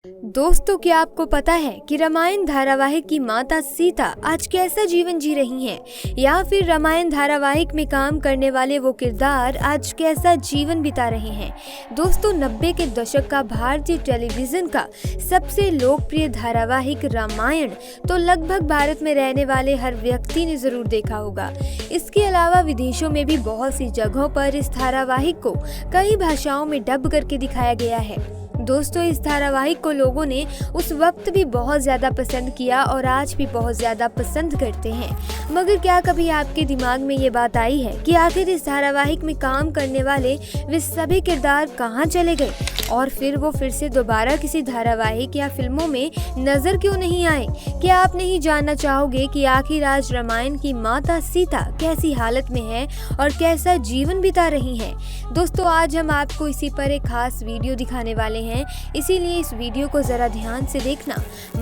दोस्तों, क्या आपको पता है कि रामायण धारावाहिक की माता सीता आज कैसा जीवन जी रही हैं? या फिर रामायण धारावाहिक में काम करने वाले वो किरदार आज कैसा जीवन बिता रहे हैं? दोस्तों, 90 के दशक का भारतीय टेलीविजन का सबसे लोकप्रिय धारावाहिक रामायण तो लगभग भारत में रहने वाले हर व्यक्ति ने जरूर देखा होगा। इसके अलावा विदेशों में भी बहुत सी जगहों पर इस धारावाहिक को कई भाषाओं में डब करके दिखाया गया है। दोस्तों, इस धारावाहिक को लोगों ने उस वक्त भी बहुत ज़्यादा पसंद किया और आज भी बहुत ज़्यादा पसंद करते हैं। मगर क्या कभी आपके दिमाग में ये बात आई है कि आखिर इस धारावाहिक में काम करने वाले वे सभी किरदार कहाँ चले गए और फिर वो फिर से दोबारा किसी धारावाहिक या फिल्मों में नजर क्यों नहीं आए? क्या आप नहीं जानना चाहोगे कि आखिर आज रामायण की माता सीता कैसी हालत में है और कैसा जीवन बिता रही हैं? दोस्तों, आज हम आपको इसी पर एक खास वीडियो दिखाने वाले हैं, इसीलिए इस वीडियो को जरा ध्यान से देखना।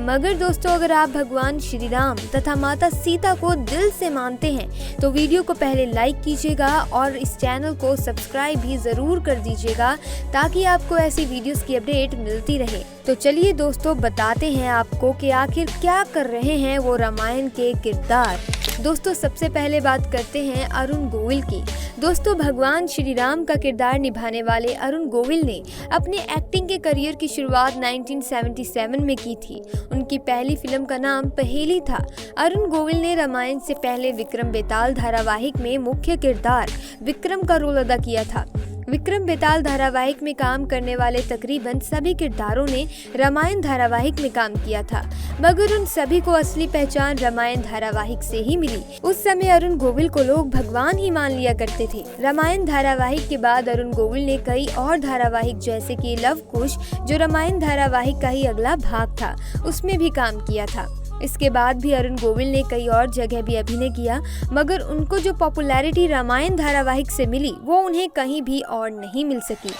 मगर दोस्तों, अगर आप भगवान श्री राम तथा माता सीता को दिल से मानते हैं तो वीडियो को पहले लाइक कीजिएगा और इस चैनल को सब्सक्राइब भी जरूर कर दीजिएगा ताकि आपको ऐसी वीडियोस की अपडेट मिलती रहे। तो चलिए दोस्तों, बताते हैं आपको कि आखिर क्या कर रहे हैं वो रामायण के किरदार। दोस्तों, सबसे पहले बात करते हैं अरुण गोविल की। दोस्तों, भगवान श्री राम का किरदार निभाने वाले अरुण गोविल ने अपने एक्टिंग के करियर की शुरुआत 1977 में की थी। उनकी पहली फिल्म का नाम पहेली था। अरुण गोविल ने रामायण से पहले विक्रम बेताल धारावाहिक में मुख्य किरदार विक्रम का रोल अदा किया था। विक्रम बेताल धारावाहिक में काम करने वाले तकरीबन सभी किरदारों ने रामायण धारावाहिक में काम किया था, मगर उन सभी को असली पहचान रामायण धारावाहिक से ही मिली। उस समय अरुण गोविल को लोग भगवान ही मान लिया करते थे। रामायण धारावाहिक के बाद अरुण गोविल ने कई और धारावाहिक जैसे कि लव कुश, जो रामायण धारावाहिक का ही अगला भाग था, उसमें भी काम किया था। इसके बाद भी अरुण गोविल ने कई और जगह भी अभिनय किया, मगर उनको जो पॉपुलैरिटी रामायण धारावाहिक से मिली वो उन्हें कहीं भी और नहीं मिल सकी।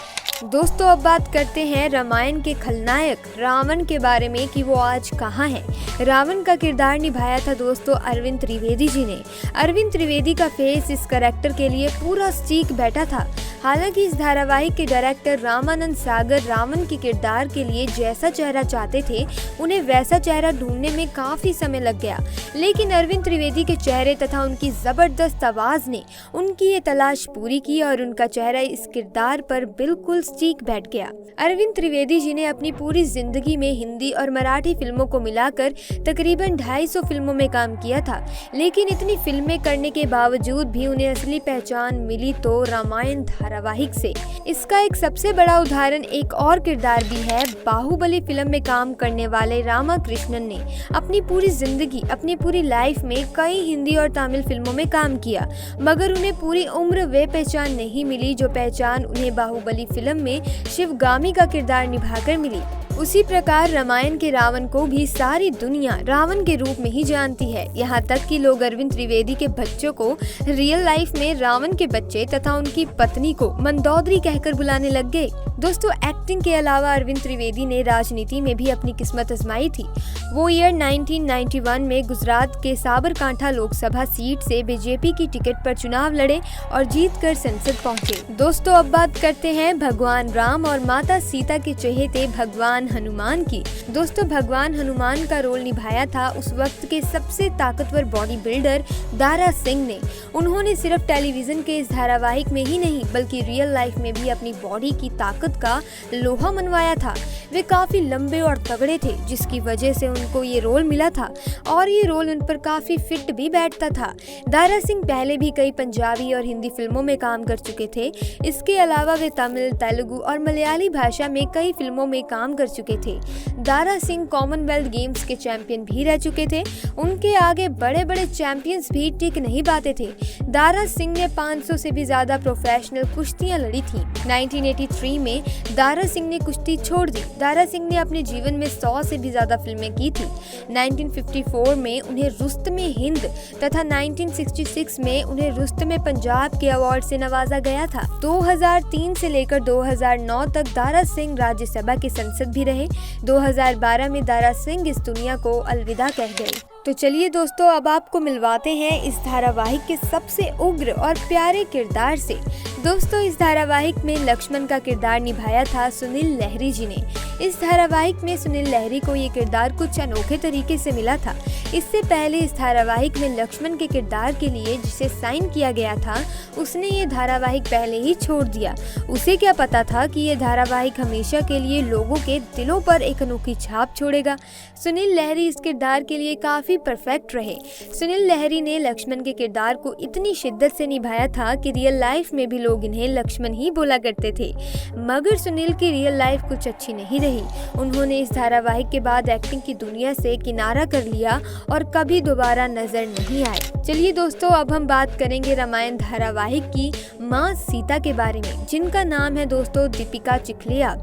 दोस्तों, अब बात करते हैं रामायण के खलनायक रावण के बारे में कि वो आज कहाँ है। रावण का किरदार निभाया था दोस्तों अरविंद त्रिवेदी जी ने। अरविंद त्रिवेदी का फेस इस कैरेक्टर के लिए पूरा स्टीक बैठा था। हालांकि इस धारावाहिक के डायरेक्टर रामानंद सागर रावण के किरदार के लिए जैसा चेहरा चाहते थे, उन्हें वैसा चेहरा ढूंढने में काफी समय लग गया, लेकिन अरविंद त्रिवेदी के चेहरे तथा उनकी जबरदस्त आवाज ने उनकी ये तलाश पूरी की और उनका चेहरा इस किरदार पर बिल्कुल स्टीक बैठ गया। अरविंद त्रिवेदी जी ने अपनी पूरी जिंदगी में हिंदी और मराठी फिल्मों को मिलाकर तकरीबन 250 फिल्मों में काम किया था, लेकिन इतनी फिल्में करने के बावजूद भी उन्हें असली पहचान मिली तो रामायण धारावाहिक से। इसका एक सबसे बड़ा उदाहरण एक और किरदार भी है। बाहुबली फिल्म में काम करने वाले रामा कृष्णन ने अपनी पूरी जिंदगी, अपनी पूरी लाइफ में कई हिंदी और तमिल फिल्मों में काम किया, मगर उन्हें पूरी उम्र वे पहचान नहीं मिली जो पहचान उन्हें बाहुबली फिल्म में शिवगामी का किरदार निभाकर मिली। उसी प्रकार रामायण के रावण को भी सारी दुनिया रावण के रूप में ही जानती है। यहाँ तक कि लोग अरविंद त्रिवेदी के बच्चों को रियल लाइफ में रावण के बच्चे तथा उनकी पत्नी को मंदोदरी कहकर बुलाने लग गए। दोस्तों, एक्टिंग के अलावा अरविंद त्रिवेदी ने राजनीति में भी अपनी किस्मत आजमाई थी। वो ईयर 1991 में गुजरात के साबरकांठा लोकसभा सीट से बीजेपी की टिकट पर चुनाव लड़े और जीतकर संसद पहुंचे। दोस्तों, अब बात करते हैं भगवान राम और माता सीता के चहेते भगवान हनुमान की। दोस्तों, भगवान हनुमान का रोल निभाया था उस वक्त के सबसे ताकतवर बॉडी बिल्डर दारा सिंह ने। उन्होंने सिर्फ टेलीविजन के इस धारावाहिक में ही नहीं बल्कि रियल लाइफ में भी अपनी बॉडी की ताकत का लोहा मनवाया था। वे काफी लंबे और तगड़े थे, जिसकी वजह से उनको ये रोल मिला था और ये रोल उन पर काफी फिट भी बैठता था। दारा सिंह पहले भी कई पंजाबी और हिंदी फिल्मों में काम कर चुके थे। इसके अलावा वे तमिल, तेलुगु और मलयाली भाषा में कई फिल्मों में काम कर चुके थे। दारा सिंह कॉमनवेल्थ गेम्स के चैंपियन भी रह चुके थे। उनके आगे बड़े बड़े चैंपियंस भी टिक नहीं पाते थे। दारा सिंह ने 500 से भी ज्यादा प्रोफेशनल कुश्तियां लड़ी थी। 1983 में दारा सिंह ने कुश्ती छोड़ दी। दारा सिंह ने अपने जीवन में 100 से भी ज्यादा फिल्में की थी। 1954 में उन्हें रुस्तमे हिंद तथा 1966 में उन्हें रुस्तमे पंजाब के अवार्ड से नवाजा गया था। 2003 से लेकर 2009 तक दारा सिंह राज्यसभा के संसद भी रहे। 2012 में दारा सिंह इस दुनिया को अलविदा कह गए। तो चलिए दोस्तों, अब आपको मिलवाते हैं इस धारावाहिक के सबसे उग्र और प्यारे किरदार से। दोस्तों इस धारावाहिक में लक्ष्मण का किरदार निभाया था सुनील लहरी जी ने। इस धारावाहिक में सुनील लहरी को ये किरदार कुछ अनोखे तरीके से मिला था। इससे पहले इस धारावाहिक में लक्ष्मण के किरदार के लिए जिसे साइन किया गया था उसने ये धारावाहिक पहले ही छोड़ दिया। उसे क्या पता था कि ये धारावाहिक हमेशा के लिए लोगों के दिलों पर एक अनोखी छाप छोड़ेगा। सुनील लहरी इस किरदार के लिए काफ़ी परफेक्ट रहे। सुनील लहरी ने लक्ष्मण के किरदार को इतनी शिद्दत से निभाया था कि रियल लाइफ में भी लोग इन्हें लक्ष्मण ही बोला करते थे। मगर सुनील की रियल लाइफ कुछ अच्छी नहीं रही। उन्होंने इस धारावाहिक के बाद एक्टिंग की दुनिया से किनारा कर लिया और कभी दोबारा नजर नहीं आए। चलिए दोस्तों अब हम बात करेंगे रामायण धारावाहिक की माँ सीता के बारे में, जिनका नाम है दोस्तों दीपिका चिखलिया।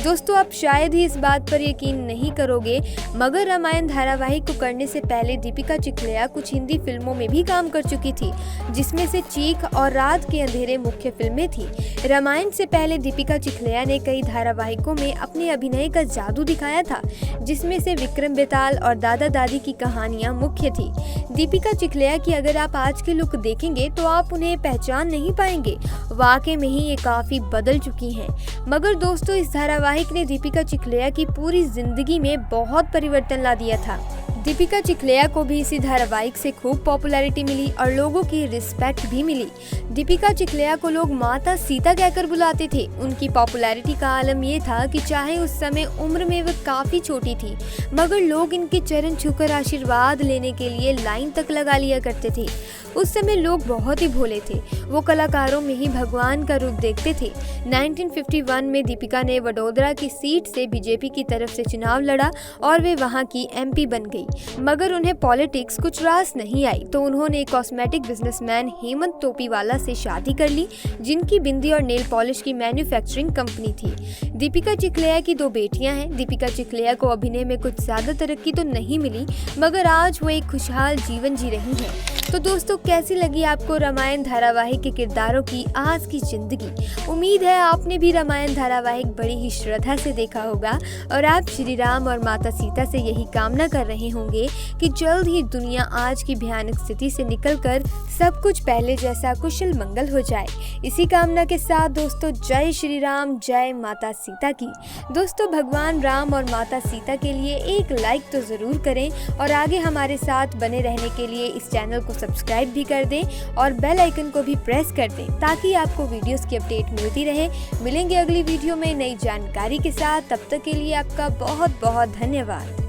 दोस्तों आप शायद ही इस बात पर यकीन नहीं करोगे, मगर रामायण धारावाहिक को करने से पहले दीपिका चिखलिया कुछ हिंदी फिल्मों में भी काम कर चुकी थी, जिसमें से चीख और रात के अंधेरे मुख्य फिल्में थी। रामायण से पहले दीपिका चिखलिया ने कई धारावाहिकों में अपने अभिनय का जादू दिखाया था, जिसमें से विक्रम बेताल और दादा दादी की कहानियां मुख्य थी। दीपिका चिखलिया की अगर आप आज के लुक देखेंगे तो आप उन्हें पहचान नहीं पाएंगे। वाकई में ही ये काफी बदल चुकी हैं। मगर दोस्तों इस धारावाहिक ने दीपिका चिखलिया की पूरी जिंदगी में बहुत परिवर्तन ला दिया था। दीपिका चिखलिया को भी इसी धारावाहिक से खूब पॉपुलैरिटी मिली और लोगों की रिस्पेक्ट भी मिली। दीपिका चिखलिया को लोग माता सीता कहकर बुलाते थे। उनकी पॉपुलैरिटी का आलम ये था कि चाहे उस समय उम्र में वह काफ़ी छोटी थी, मगर लोग इनके चरण छूकर आशीर्वाद लेने के लिए लाइन तक लगा लिया करते थे। उस समय लोग बहुत ही भोले थे, वो कलाकारों में ही भगवान का रूप देखते थे। 1951 में दीपिका ने वडोदरा की सीट से बीजेपी की तरफ से चुनाव लड़ा और वे वहां की एमपी बन गई। मगर उन्हें पॉलिटिक्स कुछ रास नहीं आई, तो उन्होंने कॉस्मेटिक बिजनेसमैन हेमंत टोपीवाला से शादी कर ली, जिनकी बिंदी और नेल पॉलिश की मैन्युफैक्चरिंग कंपनी थी। दीपिका चिखलिया की 2 बेटियां हैं। दीपिका चिखलिया को अभिनय में कुछ ज्यादा तरक्की तो नहीं मिली, मगर आज वो एक खुशहाल जीवन जी रही हैं। तो दोस्तों कैसी लगी आपको रामायण धारावाहिक के किरदारों की आज की जिंदगी? उम्मीद है आपने भी रामायण धारावाहिक बड़ी ही श्रद्धा से देखा होगा और आप श्री राम और माता सीता से यही कामना कर रहे होंगे कि जल्द ही दुनिया आज की भयानक स्थिति से निकलकर सब कुछ पहले जैसा कुशल मंगल हो जाए। इसी कामना के साथ दोस्तों जय श्री राम, जय माता सीता की। दोस्तों भगवान राम और माता सीता के लिए एक लाइक तो जरूर करें और आगे हमारे साथ बने रहने के लिए इस चैनल को सब्सक्राइब भी कर दें और बेल आइकन को भी प्रेस कर दें, ताकि आपको वीडियोस की अपडेट मिलती रहे। मिलेंगे अगली वीडियो में नई जानकारी के साथ, तब तक के लिए आपका बहुत बहुत धन्यवाद।